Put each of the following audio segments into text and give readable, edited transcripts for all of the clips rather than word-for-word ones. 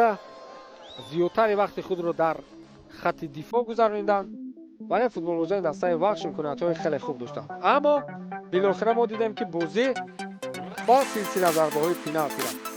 البته زیادتر وقت خود رو در خط دفاع گذروندن، ولی فوتبال‌بازان دسته وقت امکانات‌های خیلی خوب داشتن. اما بالاخره ما دیدیم که بازی با سلسله ضربه‌های پنالتی رفت.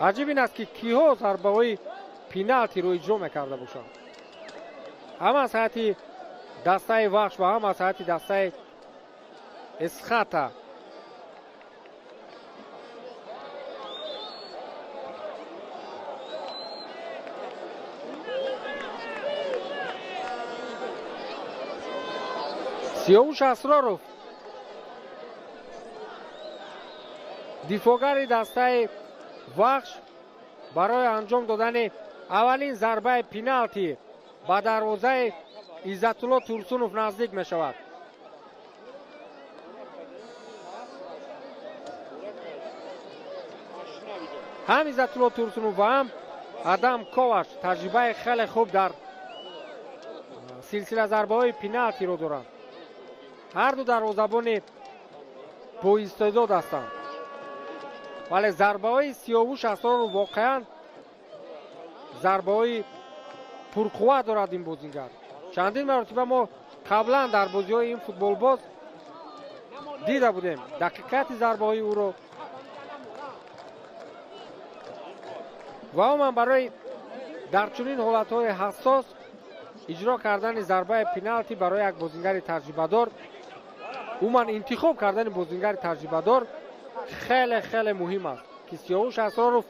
عجیب این است که کیها ضربه‌های پنالتی رو اجرا می‌کرده باشند. هم از ساعت دسته وحش و هم از ساعت دسته اسخاتا. سیاوش اسرارov دفاعگر دسته وحش برای انجام دادن اولین ضربه پنالتی به دروازه عزت‌الله ترسونوف نزدیک می شود. هم عزت‌الله ترسونوف و هم آدم کوواچ تجربه خیلی خوب در سلسله ضربه های پنالتی رو دارند. هر دو دروازه‌بان با استعداد هستند، ولی ضربه های سیاوش اسرارov واقعا ضربه های پرقوت دارد این بازیگر. چندین مرتبه ما قبلا در بازی های این فوتبال باز دیده بودیم دقیقیت ضربه های او رو و هم برای در چنین حالت های حساس اجرا کردن ضربه پنالتی برای یک بازیگر تجربه دار، عموما انتخاب کردن بازیگر تجربه دار خیلی خیلی مهم است که سیاوش اسرارov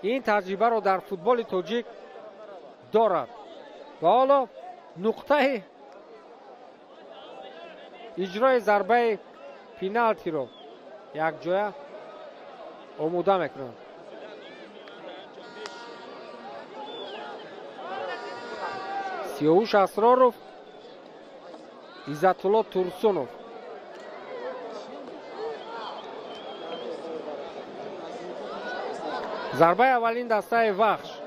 این تجربه رو در فوتبال تاجیک دارد و حالا نقطه اجرای ضربه پنالتی رو یک جای آماده میکنند. سیاوش اسرارov، عزت‌الله ترسونوف. ضربه اولین دسته وحش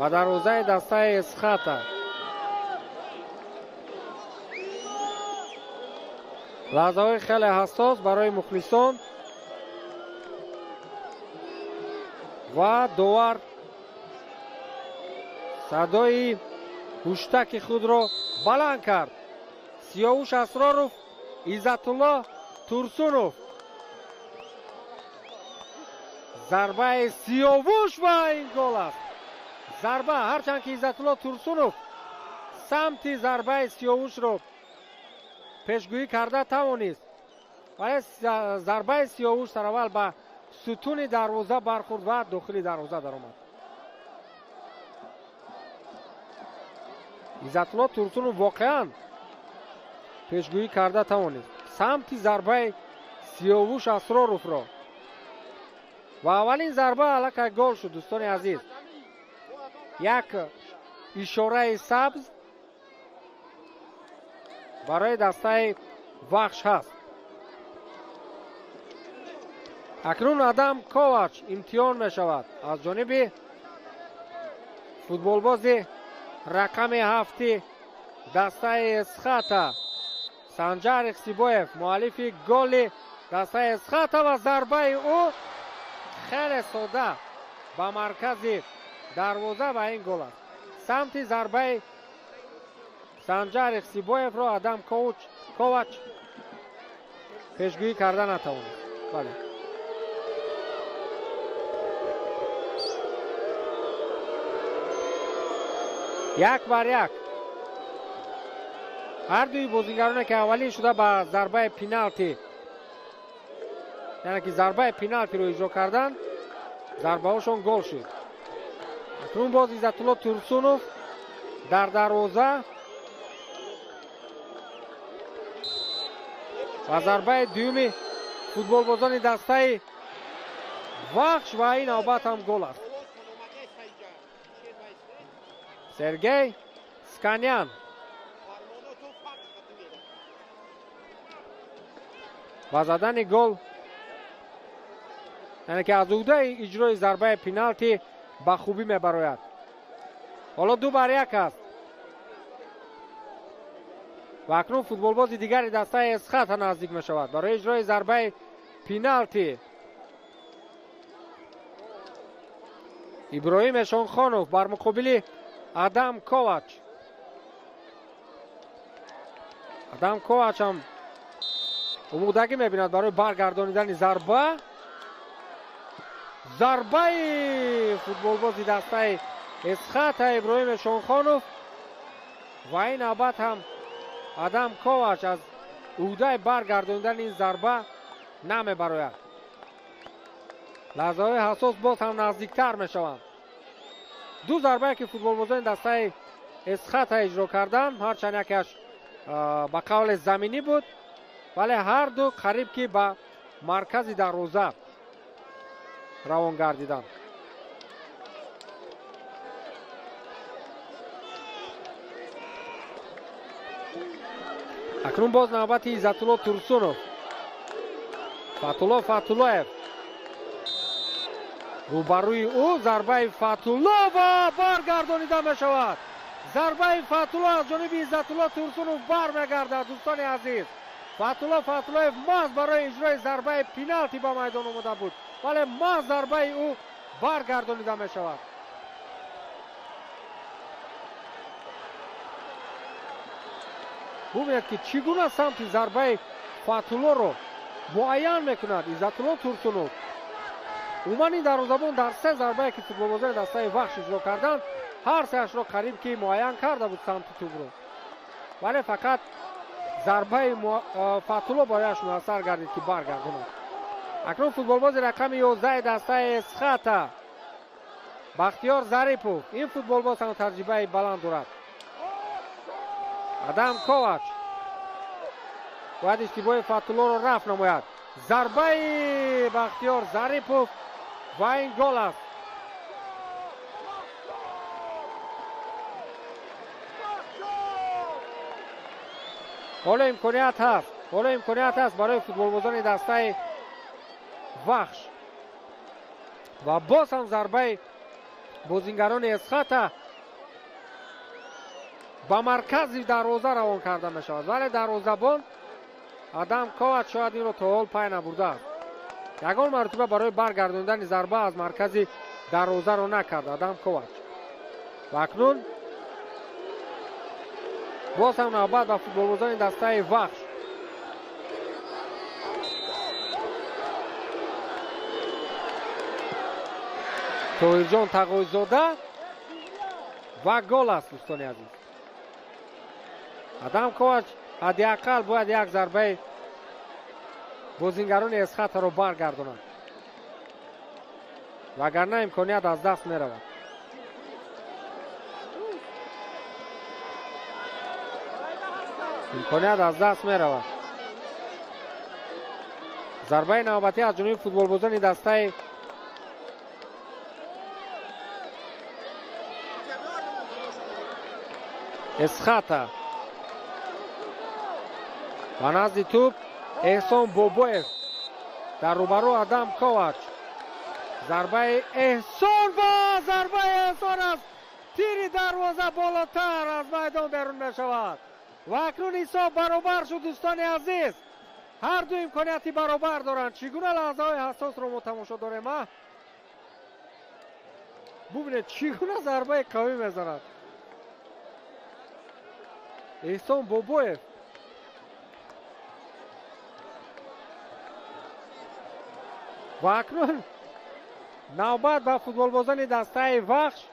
و دروازه دسته اسخاتا. لحظه های خیلی حساس برای مخلصان و داور صدای هشتک خود را بلند کرد. سیاوش اسرارov، عزت‌الله ترسونوف. ضربه سیاوش و این گل است. ضربه هرچند که عزت‌الله ترسونوف سمت ضربه سیاوش رو پیشگویی کرده توانست، ولی ضربه سیاوش سر اول به ستون دروازه برخورد و داخل دروازه در آمد. عزت‌الله ترسونوف واقعا پیشگویی کرده توانست سمت ضربه سیاوش اسرارov را و اولین ضربه الک گل شد. دوستان عزیز، یک اشاره سبز برای دسته وحش هست. اکنون آدم کوواچ امتحان می شود از جانب فوتبال باز رقم 7 دسته اسخاتا. سنجر اخسیبویف مؤلف گل دسته اسخاتا و ضربه او خیلی ساده به مرکز دروازه و این گل است. سمت ضربه سنجر اخسیبویف را آدم کوچ پیشگویی کرده نتواند. بله. یک بر یک هر دوی بازیگران که اولی شده به ضربه پینالتی، یعنی که ضربه پینالتی رو اجرا کردن، ضربه هاشون گل شد. اکنون باز عزت‌الله ترسونوف در دروازه و ضربه دومی فوتبال بازان دسته وخش و این نوبت هم گل است. سرگی سکانیان با زدن گل، یعنی که از عهده اجرای ضربه پینالتی با خوبی میبراید. حالا 2 بر 1 است و اکنون فوتبال باز دیگری دسته اسخاتا نزدیک می شود برای اجرای ضربه پینالتی. ابراهیم شونخانوف بر مقابل آدم کوچ. آدم کوچ هم امودگی میبیند برای برگردانیدن ضربه فوتبال بازی دسته اسخاتا ابراهیم شونخانوف و این نوبت هم آدم کوچ از عهده برگردانیدن این ضربه نمیبراید. لحظه های حساس باز هم نزدیکتر میشوند. 2 ضربه که فوتبال بازان دسته اسخاتا اجرا کردن، هرچند یکیش به قول زمینی بود ولی هر دو قریب که به مرکز دروازه روان گردیدند. اکنون باز نوبت عزت‌الله ترسونوف. فتولایف روبروی او ضربه فتولایف و برگردانیده می شود. ضربه فتولایف از جانب عزت‌الله ترسونوف برمیگردد. دوستان عزیز، فتولایف محض برای اجرای ضربه پینالتی با میدان آمده بود ولی محض ضربه او برگردانیده می شود. ببینید که چگونه سمت ضربه فتولایف رو معین میکند عزت‌الله ترسونوف. عموما این دروازه‌بان در 3 ضربه که فوتبال بازان دسته وخش اجرا کردند هر 3 را قریب که معین کرده بود سمت توپ رو، ولی فقط ضربه فتولایف برایش میسر گردید که برگرداند. اکنون فوتبال باز رقم 11 دسته اسخاتا بختیار ظریفوف. این فوتبال باز هم تجربه بلند دارد. آدم کوچ باید اشتباه فتولایف را رفع نماید. ضربه بختیار ظریفوف و این گل است. حالا امکانیت هست برای فوتبال بازان دسته وخش و باز هم ضربه بازیگران اسخاتا با مرکز دروازه روان کرده می شود ولی دروازه‌بان آدم کوچ شاید این رو تا حال پی نبرده است. یگان مرتبه برای برگرداندن ضربه از مرکز دروازه رو نکرد آدم کوچ. و اکنون باز هم نوبت به فوتبال بازان دسته وخش. طاهرجان تقوی‌زاده و گل است. دوستان عزیز، آدم کوچ حداقل باید یک ضربه بازیگران اسخاتا رو برگرداند وگرنه امکانیت از دست می رود. ضربه نوبتی از جانب فوتبال بازان دسته اسخاتا و نزد توپ احسان بابویف در روبرو آدم کوچ. ضربه احسان است تیر دروازه بالاتر از میدان بیرون می شود و اکنون حساب برابر شد. دوستان عزیز، هر دو امکانیتی برابر دارند. چگونه لحظه های حساس رو ما تماشا داریم. ببینید چگونه ضربه قوی میزند احسان بابویف. و اکنون نوبت به فوتبال بازان دسته وحش.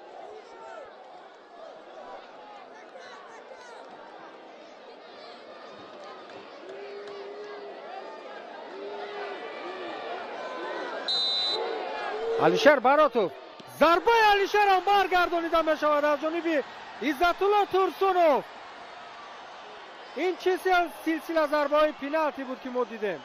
علیشر براتوف، ضربه علیشر هم برگردانیده می شود از جانب عزت‌الله ترسونوف. این چه سلسله ضربه های پنالتی بود که ما دیدیم.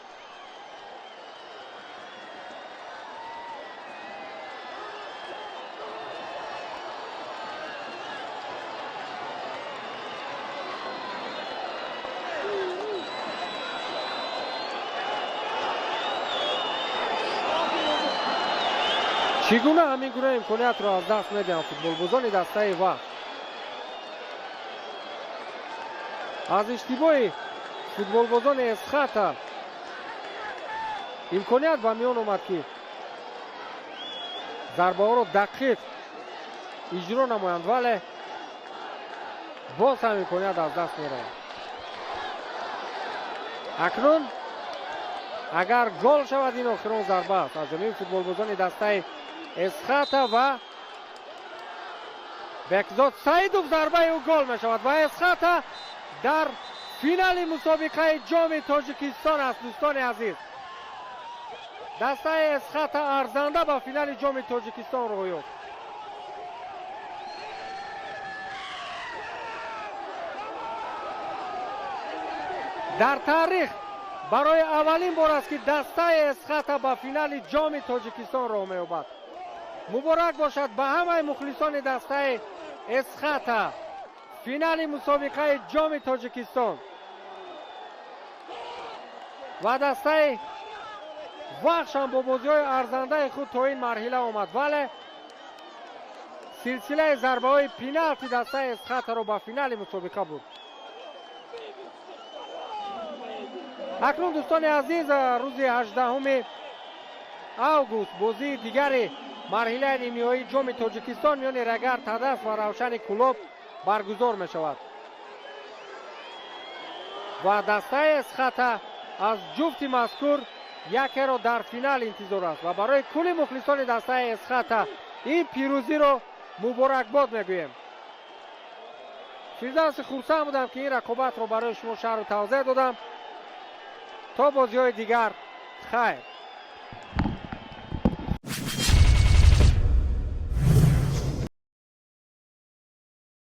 چگونه همین گونه امکانیت را از دست میدهند فوتبال بازان دسته وحش. از اشتباه فوتبال بازان اسخط امکانیت به میان آمد که ضربه ها را دقیق اجرا نمایند، ولی باز هم امکانیت از دست میره. اکنون اگر گل شود این آخرین ضربه است از جانب فوتبال بازان دسته اسخط و بکزاد سعیدوف. ضربه او گل می شود و اسخط در فینال مسابقه جام تاجیکستان است. دوستان عزیز، دسته اسخط ارزنده به فینال جام تاجیکستان رو یافت. در تاریخ برای اولین بار است که دسته اسخط به فینال جام تاجیکستان را می‌یابد. مبارک باشد به همه مخلصان دسته اسخط. فینال مسابقه جام تاجیکستان و دسته وحش هم با بازی‌های ارزنده خود تا این مرحله آمد، ولی سلسله ضربه های پنالتی دسته اسخط را به فینال مسابقه بود. اکنون دوستان عزیز روز 18 آگوست بازی دیگر مرحله نهایی جام تاجیکستان میان رگر تدس و روشن کلوب برگزار می شود و دسته اسخط از جفت مذکور یکی را در فینال انتظار است و برای کل مخلصان دسته اسخط این پیروزی را مبارکباد میگویم. فیردوس خرسند بودم که این رقابت را برای شما شهر و توضیح دادم. تا بازی های دیگر خیر.